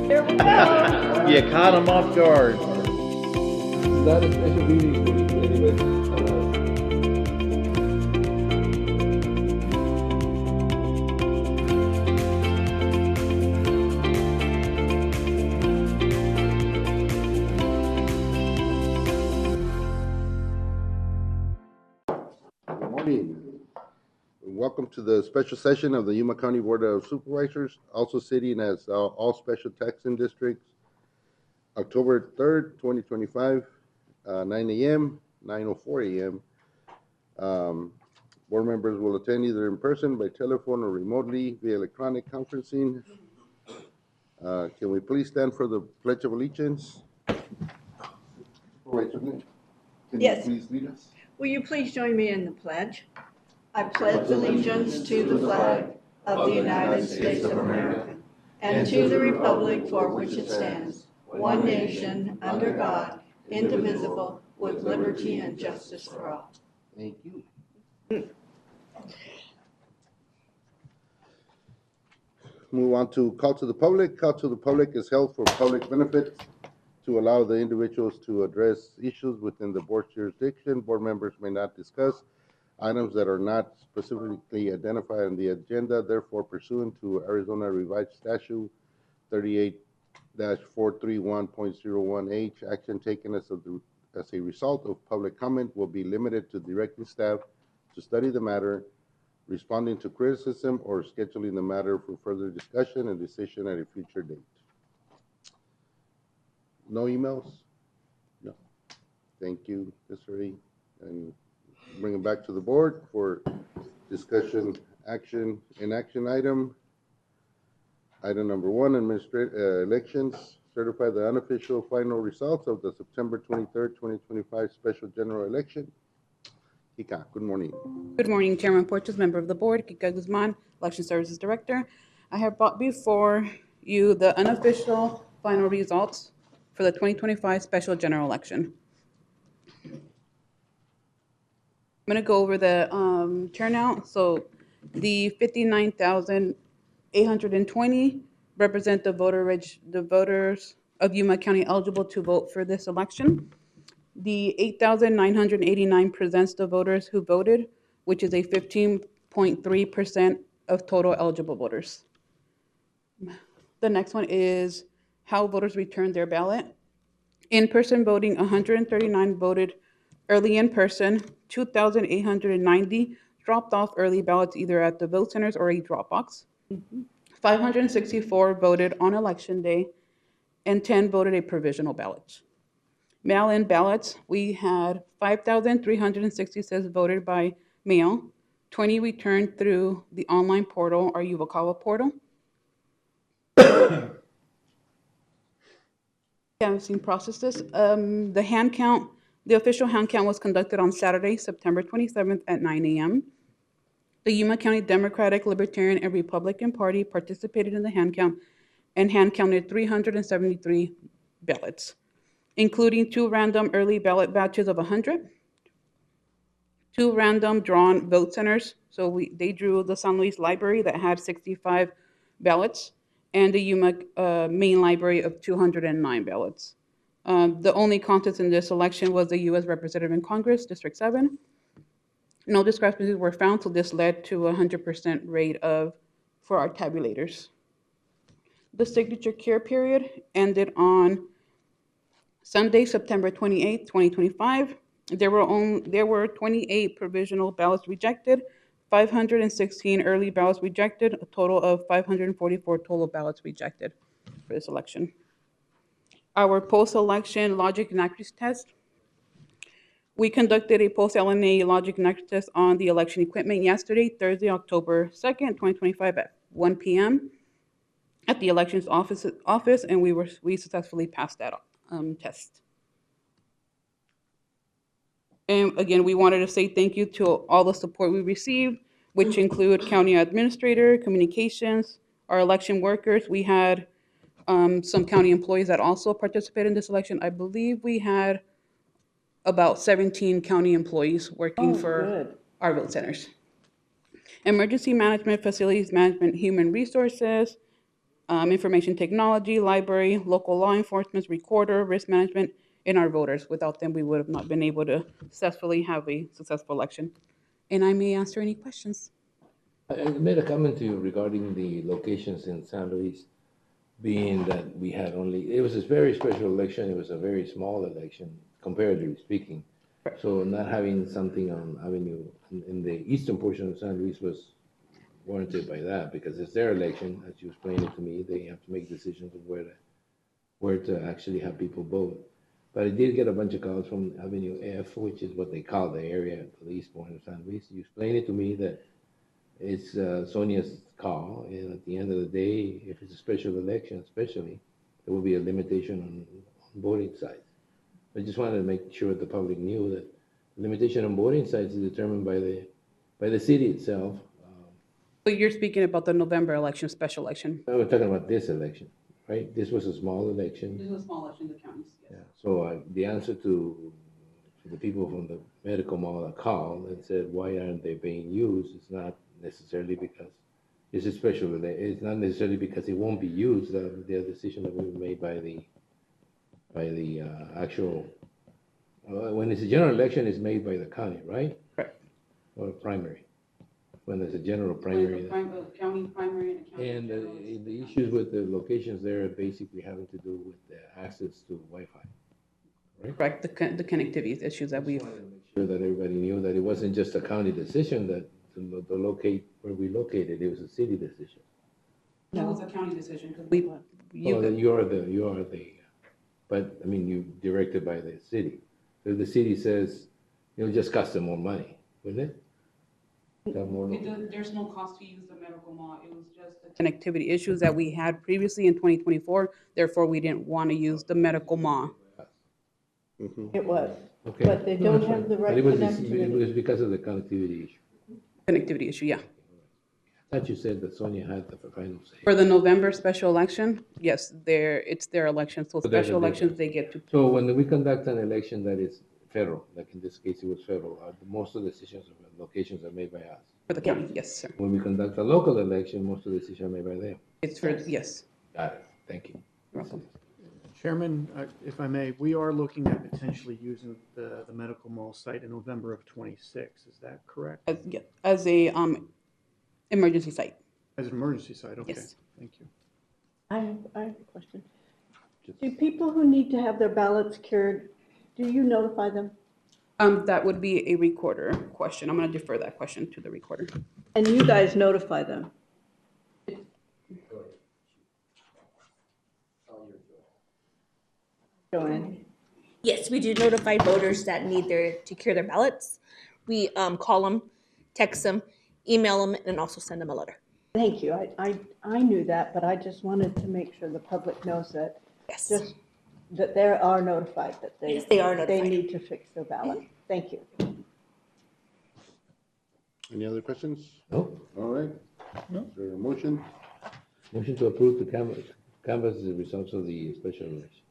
Here we go. You caught him off guard. Not a special meeting for you, anyway. Good morning. Welcome to the special session of the Yuma County Board of Supervisors, also sitting as all special taxing districts, October 3rd, 2025, 9 a.m., 9:04 a.m. Board members will attend either in person, by telephone, or remotely via electronic conferencing. Can we please stand for the Pledge of Allegiance? Supervisor Lynn, can Yes. you please lead us? Will you please join me in the pledge? I pledge allegiance to the flag of the United States of America and to the republic for which it stands, one nation, under God, indivisible, with liberty and justice for all. Thank you. Move on to call to the public. Call to the public is held for public benefit to allow the individuals to address issues within the board's jurisdiction. Board members may not discuss items that are not specifically identified in the agenda. Therefore, pursuant to Arizona Revised Statute 38-431.01H, action taken as a result of public comment will be limited to directing staff to study the matter, responding to criticism, or scheduling the matter for further discussion and decision at a future date. No emails? No. Thank you, Ms. Ray. And bring it back to the board for discussion, action, inaction item. Item number 1, elections. Certify the unofficial final results of the September 23rd, 2025 special general election. Kika, good morning. Good morning, Chairman Porches, member of the board, Kika Guzman, Election Services Director. I have brought before you the unofficial final results for the 2025 special general election. I'm going to go over the turnout. So the 59,820 represent the voters of Yuma County eligible to vote for this election. The 8,989 presents the voters who voted, which is a 15.3% of total eligible voters. The next one is how voters returned their ballot. In-person voting, 139 voted early in person, 2,890 dropped off early ballots either at the vote centers or a drop box. 564 voted on election day, and 10 voted a provisional ballot. Mail-in ballots, we had 5,366 voted by mail, 20 returned through the online portal, our Yuwakawa portal. Haven't seen processes. The hand count, the official hand count was conducted on Saturday, September 27th at 9 a.m. The Yuma County Democratic, Libertarian, and Republican Party participated in the hand count and hand counted 373 ballots, including 2 random early ballot batches of 100, 2 random drawn vote centers. So they drew the San Luis Library that had 65 ballots, and the Yuma main library of 209 ballots. The only contest in this election was the U.S. Representative in Congress, District 7. No discrepancies were found, so this led to a 100% rate for our tabulators. The signature cure period ended on Sunday, September 28th, 2025. There were 28 provisional ballots rejected, 516 early ballots rejected, a total of 544 total ballots rejected for this election. Our post-election logic and accuracy test. We conducted a post-LNA logic and accuracy test on the election equipment yesterday, Thursday, October 2nd, 2025 at 1 p.m. at the elections office, and we successfully passed that test. And again, we wanted to say thank you to all the support we received, which include county administrator, communications, our election workers. We had some county employees that also participated in this election. I believe we had about 17 county employees working for our vote centers. Emergency management, facilities management, human resources, information technology, library, local law enforcement, recorder, risk management, and our voters. Without them, we would have not been able to successfully have a successful election. And I may answer any questions. I made a comment to you regarding the locations in San Luis, being that we had only, it was a very special election, it was a very small election, comparatively speaking. So not having something on Avenue, in the eastern portion of San Luis was warranted by that, because it's their election, as you explained it to me, they have to make decisions of where to actually have people vote. But I did get a bunch of calls from Avenue F, which is what they call the area, the east point of San Luis. You explained it to me that it's Sonia's call, and at the end of the day, if it's a special election especially, there will be a limitation on voting sites. I just wanted to make sure the public knew that the limitation on voting sites is determined by the city itself. So you're speaking about the November election, special election? We're talking about this election, right? This was a small election. This is a small election, the counties, yes. Yeah. So the answer to the people from the medical mall that called and said, why aren't they being used? It's not necessarily because it's a special, it's not necessarily because it won't be used. The decision that was made by the actual, when it's a general election, it's made by the county, right? Correct. Or a primary. When there's a general primary. County primary And the issues with the locations there are basically having to do with the access to Wi-Fi. Correct, the connectivity issues that we've. Make sure that everybody knew that it wasn't just a county decision that to locate where we located, it was a city decision. It was a county decision, because we, Well, you are the, but I mean, you directed by the city. So the city says, it'll just cost them more money, wouldn't it? There's no cost to use the medical mall, it was just the connectivity issues that we had previously in 2024, therefore we didn't want to use the medical mall. It was, Okay. but they don't have the But right it was connectivity. because of the connectivity issue. Connectivity issue, yeah. I thought you said that Sonia had the final say. For the November special election, yes, it's their election, so But there's a special difference. elections, they get to. So when we conduct an election that is federal, like in this case it was federal, most of the decisions of locations are made by us. For the county, yes, sir. When we conduct a local election, most of the decisions are made by them. It's for, yes, Got it. Thank you. you're welcome. Chairman, if I may, we are looking at potentially using the medical mall site in November of '26. Is that correct? Yeah, as a, emergency site, As an emergency site? Okay, Yes. thank you. I have a question. Do people who need to have their ballots cured, do you notify them? that would be a recorder question, I'm gonna defer that question to the recorder. And you guys notify them? Joanne? Yes, we do notify voters that need to cure their ballots. We call them, text them, email them, and also send them a letter. Thank you. I knew that, but I just wanted to make sure the public knows that, Yes. just that they are notified that Yes, they are they notified. need to fix their ballot. Thank you. Any other questions? No? All right. Is there a motion? Motion to approve the canvas the results of the special election.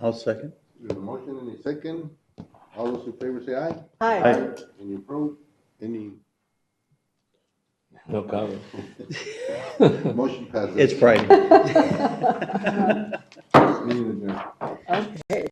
I'll second. There's a motion and a second. All those in favor say aye. Hi. Any opposed? Any? No comment. Motion passes. It's Friday. Meeting adjourned. Okay.